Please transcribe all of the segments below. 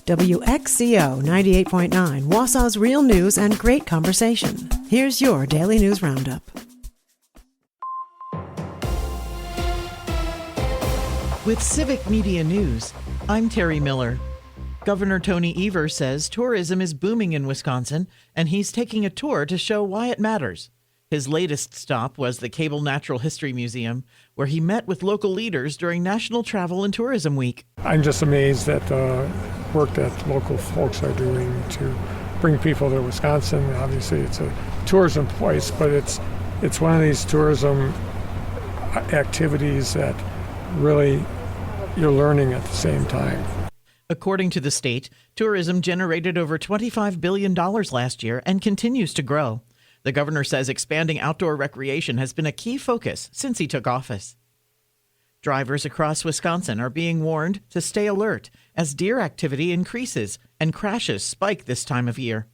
WXCO 98.9, Wausau's real news and great conversation. Here's your Daily News Roundup. With Civic Media News, I'm Terry Miller. Governor Tony Evers says tourism is booming in Wisconsin, and he's taking a tour to show why it matters. His latest stop was the Cable Natural History Museum, where he met with local leaders during National Travel and Tourism Week. I'm just amazed at the work that local folks are doing to bring people to Wisconsin. Obviously, it's a tourism place, but it's one of these tourism activities that really you're learning at the same time. According to the state, tourism generated over $25 billion last year and continues to grow. The governor says expanding outdoor recreation has been a key focus since he took office. Drivers across Wisconsin are being warned to stay alert as deer activity increases and crashes spike this time of year.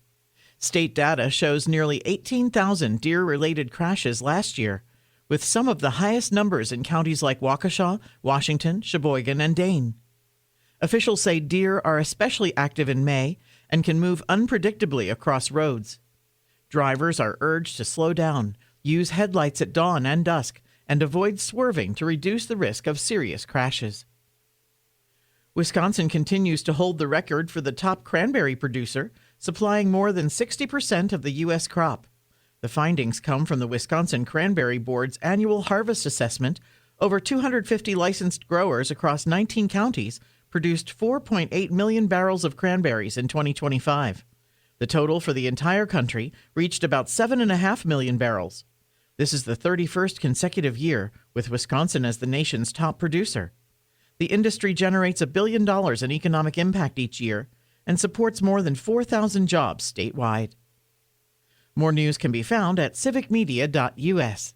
State data shows nearly 18,000 deer-related crashes last year, with some of the highest numbers in counties like Waukesha, Washington, Sheboygan, and Dane. Officials say deer are especially active in May and can move unpredictably across roads. Drivers are urged to slow down, use headlights at dawn and dusk, and avoid swerving to reduce the risk of serious crashes. Wisconsin continues to hold the record for the top cranberry producer, supplying more than 60% of the U.S. crop. The findings come from the Wisconsin Cranberry Board's annual harvest assessment. Over 250 licensed growers across 19 counties produced 4.8 million barrels of cranberries in 2025. The total for the entire country reached about 7.5 million barrels. This is the 31st consecutive year with Wisconsin as the nation's top producer. The industry generates $1 billion in economic impact each year and supports more than 4,000 jobs statewide. More news can be found at civicmedia.us.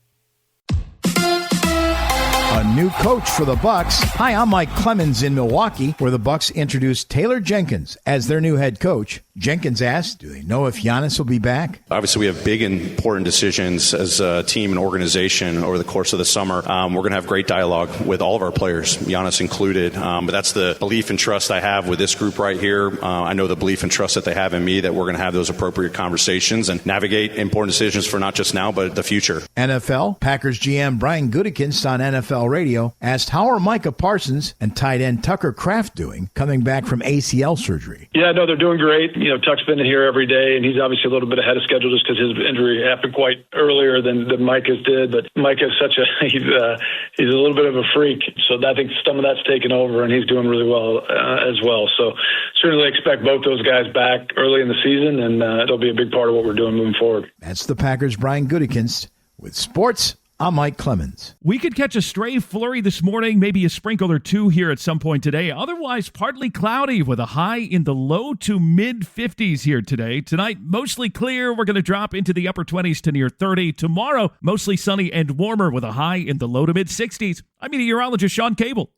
A new coach for the Bucks. Hi, I'm Mike Clemens in Milwaukee, where the Bucks introduced Taylor Jenkins as their new head coach. Jenkins asked, do they know if Giannis will be back? Obviously, we have big and important decisions as a team and organization over the course of the summer. We're going to have great dialogue with all of our players, Giannis included. But that's the belief and trust I have with this group right here. I know the belief and trust that they have in me, that we're going to have those appropriate conversations and navigate important decisions for not just now, but the future. NFL, Packers GM Brian Gutekunst on NFL Radio asked how are Micah Parsons and tight end Tucker Kraft doing coming back from ACL surgery? Yeah, no, they're doing great. You know, Tuck's been here every day, and he's obviously a little bit ahead of schedule just because his injury happened quite earlier than Micah's did. But Micah's he's a little bit of a freak, so I think some of that's taken over, and he's doing really well as well. So certainly expect both those guys back early in the season, and it'll be a big part of what we're doing moving forward. That's the Packers' Brian Gutekunst with sports. I'm Mike Clemens. We could catch a stray flurry this morning, maybe a sprinkle or two here at some point today. Otherwise, partly cloudy with a high in the low to mid-50s here today. Tonight, mostly clear. We're going to drop into the upper 20s to near 30. Tomorrow, mostly sunny and warmer with a high in the low to mid-60s. I'm meteorologist Sean Cable.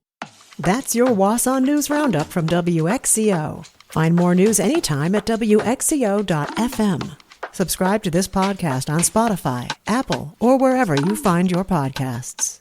That's your Wausau News Roundup from WXCO. Find more news anytime at WXCO.FM. Subscribe to this podcast on Spotify, Apple, or wherever you find your podcasts.